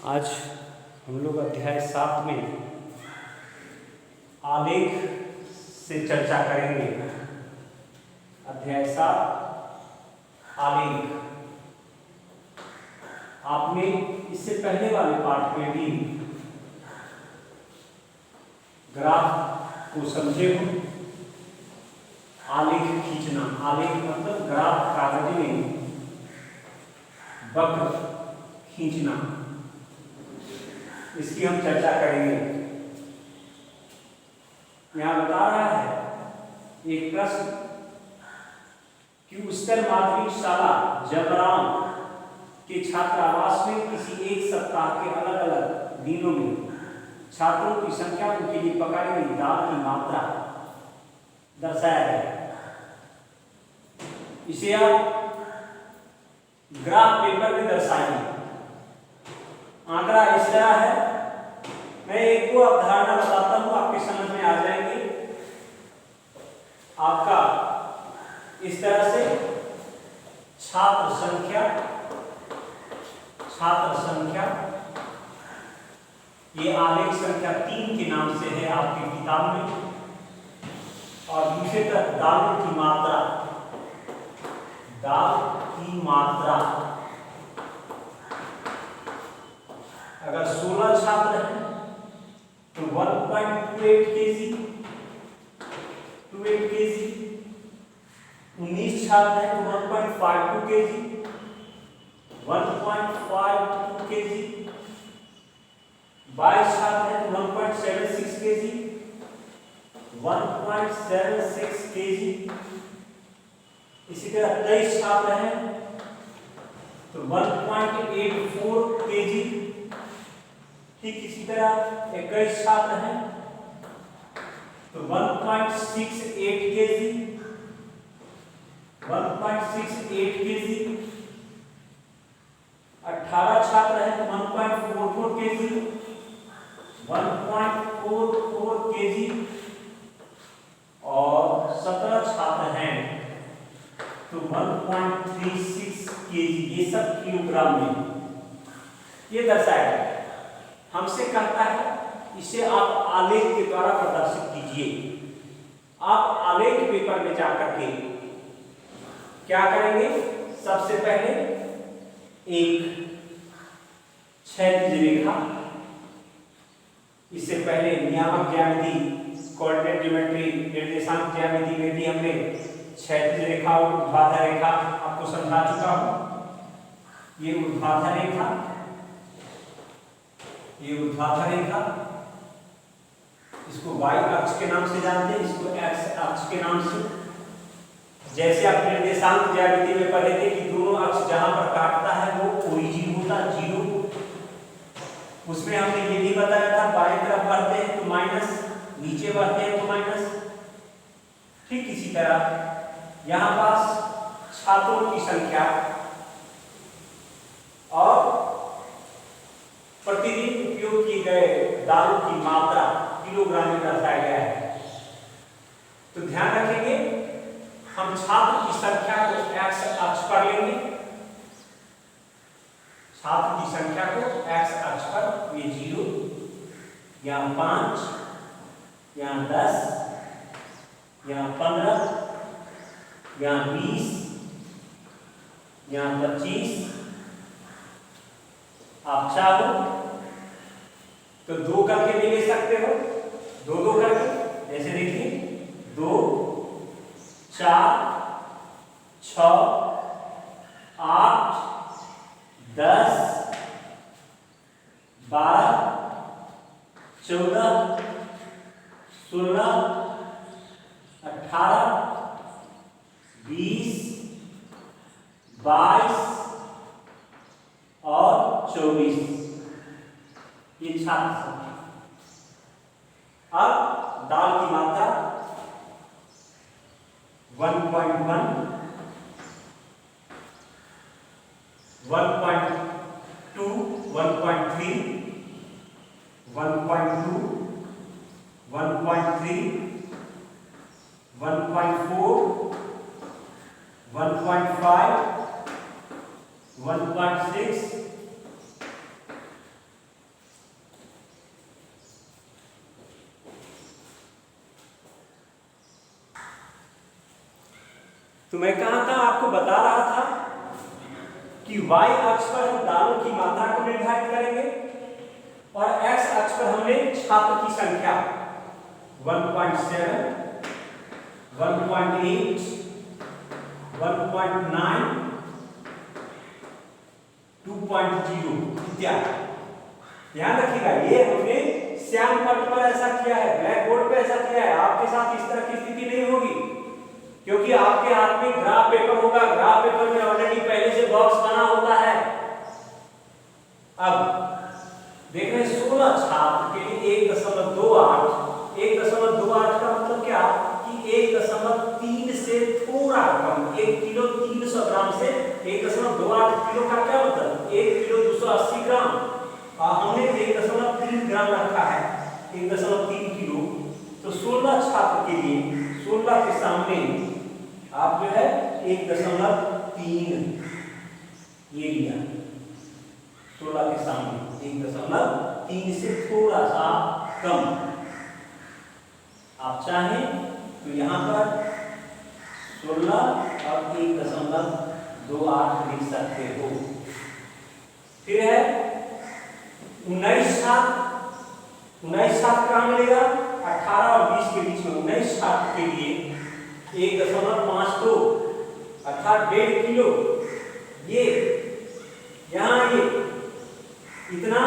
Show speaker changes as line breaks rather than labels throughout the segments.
आज हम लोग अध्याय 7 में आलेख से चर्चा करेंगे। अध्याय 7 आलेख। आपने इससे पहले वाले पाठ में भी ग्राफ को समझे हो। आलेख खींचना, आलेख मतलब ग्राफ कागज में वक्र खींचना, इसकी हम चर्चा करेंगे। यहां बता रहा है एक प्रश्न कि उच्चतर माध्यमिक शाला जबराम के छात्रावास में किसी एक सप्ताह के अलग अलग दिनों में छात्रों की संख्या, उनके लिए पकाई गई दाल की मात्रा दर्शाया गया। इसे आप ग्राफ पेपर में दर्शाइए। आंकड़ा इस तरह है। मैं एक दो अवधारणा बताता हूं, आपके समझ में आ जाएंगे। आपका इस तरह से छात्र संख्या ये आलेख संख्या 3 के नाम से है आपकी किताब में। और दूसरी तरफ दाल की मात्रा, अगर 16 छात्र हैं तो 1.28 kg, 19 छात्र हैं तो 1.52 kg, 1.52 kg, 22 छात्र हैं तो 1.76 kg, 1.76 kg। इसी तरह 23 छात्र हैं तो 1.84 kg। ठीक इसी तरह 21 छात्र हैं तो 1.68 kg, 1.68 kg। 18 छात्र हैं तो 1.44 kg, 1.44 kg। और 17 छात्र हैं तो 1.36 kg। ये सब किलोग्राम में ये दर्शाया गया। हमसे कहता है इसे आप आलेख के द्वारा प्रदर्शित कीजिए। आप आलेख पेपर में जाकर के क्या करेंगे? सबसे पहले एक क्षैतिज रेखा, इससे पहले नियामक ज्यामिति, कोऑर्डिनेट ज्योमेट्री, निर्देशांक ज्यामिति में भी हमने क्षैतिज रेखा और ऊर्ध्वाधर रेखा आपको समझा चुका हूं। ये ऊर्ध्वाधर रेखा, इसको y अक्ष के नाम से जानते हैं, इसको x अक्ष के नाम से। जैसे आप निर्देशांक ज्यामिति में पढ़े थे कि दोनों अक्ष जहां पर काटता है वो ओरिजिन होता, जीरो। उसमें हमने ये भी बताया था बाएं तरफ बढ़ते हैं तो माइनस, नीचे बढ़ते हैं तो माइनस। ठीक इसी तरह यहां पास छात्रों की संख्या और प्रतिदिन उपयोग किए गए दालों की मात्रा किलोग्राम में दर्शाया गया है। तो ध्यान रखेंगे, हम छात्र की संख्या को x अक्ष पर लेंगे। छात्र की संख्या को x अक्ष पर, ये 0, यहाँ 5, यहाँ 10, यहाँ 15, यहाँ 20, यहाँ 25। आप चाहो तो 2 करके भी ले सकते हो, 2 करके। जैसे देखिए 2, 4, 6, 8, 10, 12, 14, 16, 18, 20, 22 और 24। ये छात्र संख्या। अब दाल की मात्रा 1.1, 1.2, 1.3, 1.2, 1.3, 1.4, 1.5, 1.6, तो मैं कहाँ था आपको बता रहा था कि y अक्ष पर हम दालों की मात्रा को निर्धारित करेंगे और x अक्ष पर हमने छात्र की संख्या 1.7, 1.8, 1.9, 2.0 इत्यादि। ध्यान रखिएगा, ये हमने श्याम पट्ट पर ऐसा किया है, ब्लैक बोर्ड पर ऐसा किया है। आपके साथ इस तरह की स्थिति नहीं होगी, क्योंकि आपके हाथ में ग्राफ पेपर होगा। ग्राफ पेपर में ऑलरेडी पहले से बॉक्स बना होता है। अब देख रहे 16 छात्र के लिए 1.28, 1.28 का मतलब क्या कि 1.3 से थोड़ा कम, 1 किलो 300 ग्राम से 1.28 किलो का क्या मतलब 1 किलो 280 ग्राम। हमने 1.3 ग्राम रखा है, 1.3 किलो। तो 16 छात्र के लिए 16 के सामने आप जो है 1.3 ये लिया, 16 के सामने 1.3 से थोड़ा सा कम। आप चाहें तो यहाँ पर 16 और 1.28 लिख सकते हो। फिर है 19 छात्र, 19 छात्र कहाँ मिलेगा 18 और 20 के बीच में। 19 छात्र के लिए 1.52 अर्थात 1.5 किलो। ये यहाँ ये इतना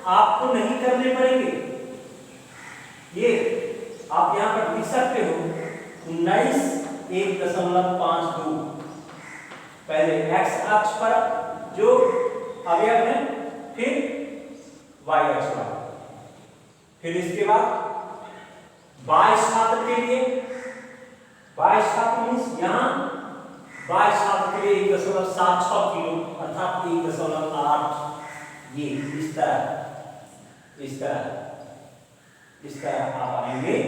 आपको नहीं करने पड़ेंगे, ये आप यहाँ पर लिख सकते हो 19 1.52 पहले x अक्ष पर जो अवयव है, फिर y अक्ष पर। फिर इसके बाद 22 छात्र के लिए 22 छात्र मीन्स यहाँ 22 छात्र के लिए 1.76 किलो अर्थात 1.8। ये इस तरह आप आएंगे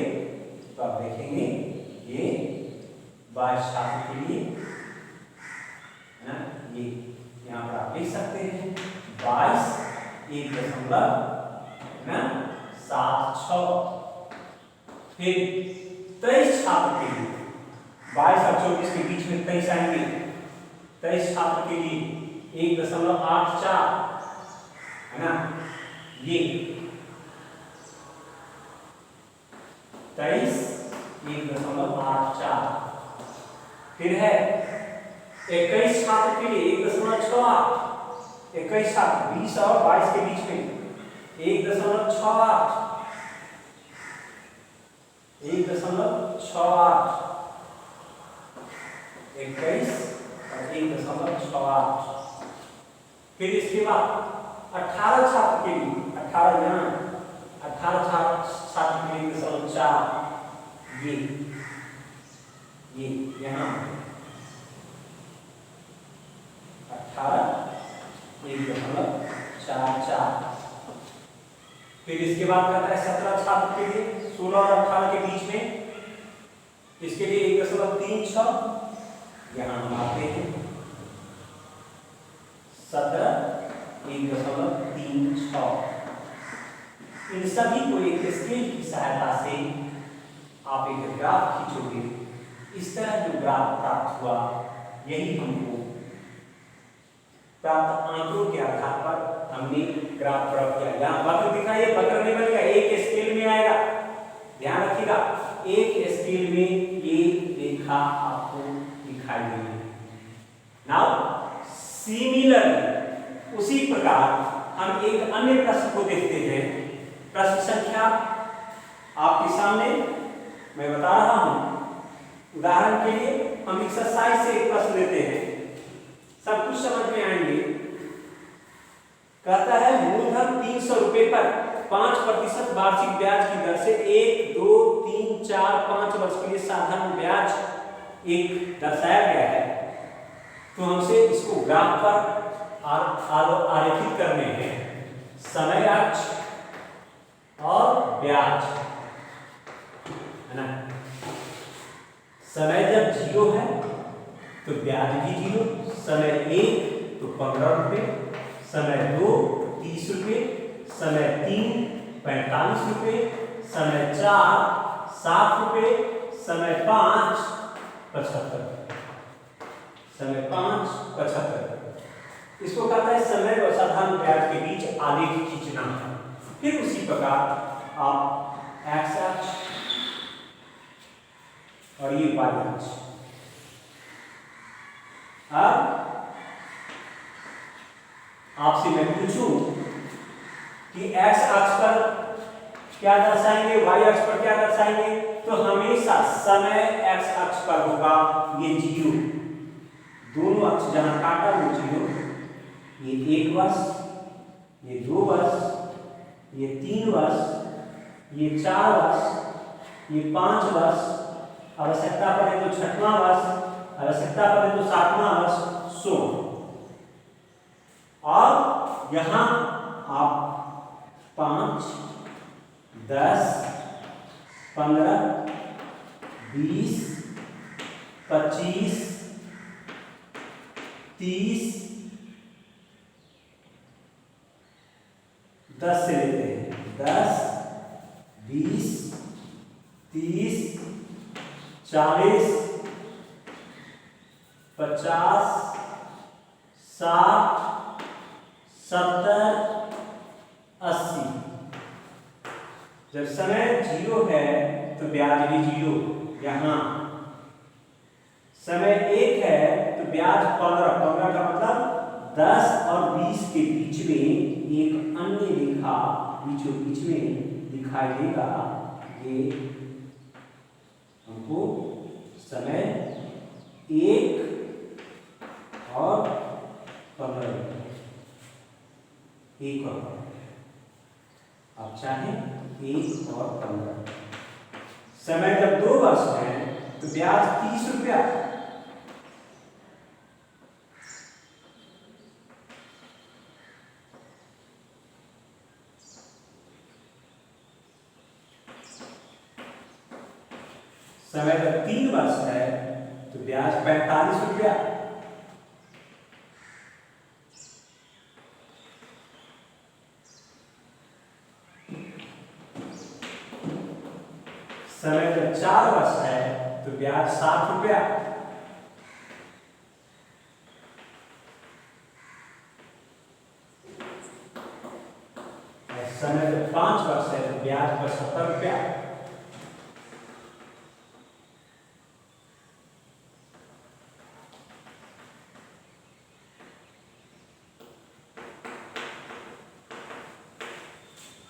तो आप देखेंगे ये 22 छात्र के लिए है ना। ये यहाँ पर आप लिख सकते हैं 22 1.76। फिर 23 छात्र के लिए 22 और 24 के बीच में 23 आएंगे। 23 छात्र के लिए 1.84 है ना। ये 23 1.84। फिर है 21 छात्र के लिए 1.68। 21 छात्र 20 और 22 के बीच में 1.68, 1.68, 21 और 1.68। फिर इसके बाद 18 छात्र के लिए 18 यहाँ 18 छात्र के लिए 1.4 ये यहाँ 18 1.44। फिर इसके बाद कहता है 17 छात्र के लिए 16 और 18 के बीच में, इसके लिए 1.36 यहाँ हम आते हैं 17 1.36। इन सभी को एक स्केल की सहायता से आप एक ग्राफ खींचोगे। इस तरह जो ग्राफ प्राप्त हुआ यही हमको प्राप्त आंकड़ों के आधार पर हमने ग्राफ प्राप्त किया। यहाँ वक्र दिखाइए, वक्र नहीं बनेगा, एक स्केल में आएगा। ध्यान रखिएगा, एक स्केल में ये रेखा आपको दिखाई देगी। नाउ सिमिलरली उसी प्रकार हम एक अन्य प्रश्न को देखते हैं। प्रश्न संख्या आपके सामने मैं बता रहा हूं। उदाहरण के लिए हम एक्सरसाइज से एक प्रश्न लेते हैं, सब कुछ समझ में आएंगे। कहता है मूलधन 300 रुपए पर 5% वार्षिक ब्याज की दर से 1, 2, 3, 4, 5 वर्ष के लिए साधारण ब्याज एक दर्शाया गया है। तो हमसे इसको ग्राफ पर आरेखित करने हैं, समय अक्ष और ब्याज, है ना। समय जब 0 है तो ब्याज भी 0, समय 1 तो 15 रुपये, समय 2 30 रुपये, समय 3 45 रुपये, समय 4 60 रुपये, समय 5 75 रुपये। समय 5:75। इसको कहता है समय व साधारण ब्याज के बीच आलेख खींचना। फिर उसी प्रकार आप एक्स अक्ष और ये वाई अक्ष। अब आपसे मैं पूछूं कि एक्स अक्ष पर क्या दर्शाएंगे, वाई अक्ष पर क्या दर्शाएंगे, तो हमेशा समय एक्स अक्ष पर होगा ये 0, दोनों अक्ष जहां काटा वो 0, ये 1 वर्ष, ये 2 वर्ष, ये 3 वर्ष, ये 4 वर्ष, ये 5 वर्ष, आवश्यकता पड़े तो 6वां वर्ष, आवश्यकता पड़े तो 7वां वर्ष, सो। और यहां आप 5, 10, 15, 20, 25, 30, 10 से लेते हैं 10, 20, 30, 40, 50, 60, 70, 80। जब समय 0 है तो ब्याज भी 0। यहां समय 1 है तो ब्याज 15 का मतलब 10 और 20 के बीच में एक अन्य रेखा बीचों बीच में दिखाई देगा। ये हमको समय 1 और 15, 1 और 15, आप चाहें 1 और 15। समय जब 2 वर्ष है तो ब्याज 30 रुपया। समय जब 3 वर्ष है तो ब्याज 45 रुपया। समय जब 4 वर्ष है तो ब्याज 60 रुपया। समय जब 5 वर्ष है तो ब्याज 75 रुपया।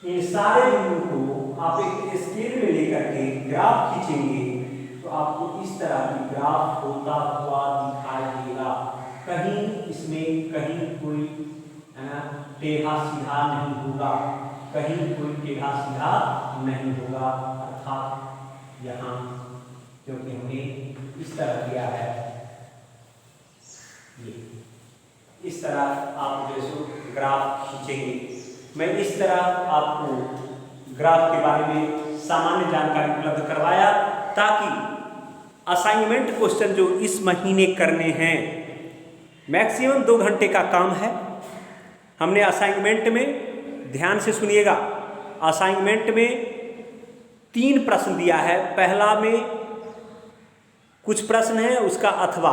इन सारे बिंदुओं को आप एक स्केल में लेकर के ग्राफ खींचेंगे तो आपको इस तरह की ग्राफ होता हुआ दिखाई देगा। कहीं इसमें कहीं कोई टेढ़ा सीधा नहीं होगा, कहीं कोई टेढ़ा सीधा नहीं होगा। अर्थात यहाँ क्योंकि हमने इस तरह किया है, ये इस तरह आप जैसे ग्राफ खींचेंगे। मैं इस तरह आपको ग्राफ के बारे में सामान्य जानकारी उपलब्ध करवाया ताकि असाइनमेंट क्वेश्चन जो इस महीने करने हैं, मैक्सिमम 2 घंटे का काम है। हमने असाइनमेंट में, ध्यान से सुनिएगा, असाइनमेंट में 3 प्रश्न दिया है। पहला में कुछ प्रश्न है उसका अथवा,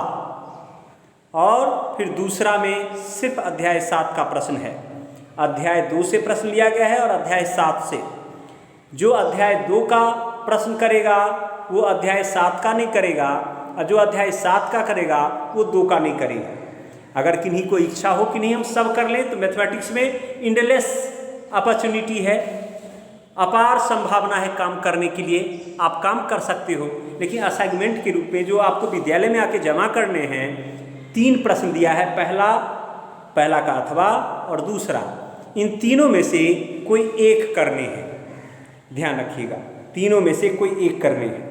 और फिर दूसरा में सिर्फ अध्याय 7 का प्रश्न है। अध्याय 2 से प्रश्न लिया गया है और अध्याय 7 से। जो अध्याय 2 का प्रश्न करेगा वो अध्याय 7 का नहीं करेगा, और जो अध्याय 7 का करेगा वो 2 का नहीं करेगा। अगर किन्हीं को इच्छा हो कि नहीं हम सब कर लें तो मैथमेटिक्स में एंडलेस अपॉर्चुनिटी है, अपार संभावना है काम करने के लिए, आप काम कर सकते हो। लेकिन असाइनमेंट के रूप में जो आपको विद्यालय में आके जमा करने हैं, 3 प्रश्न दिया है। पहला का अथवा और दूसरा, इन तीनों में से कोई एक करने हैं। ध्यान रखिएगा, तीनों में से कोई एक करने हैं।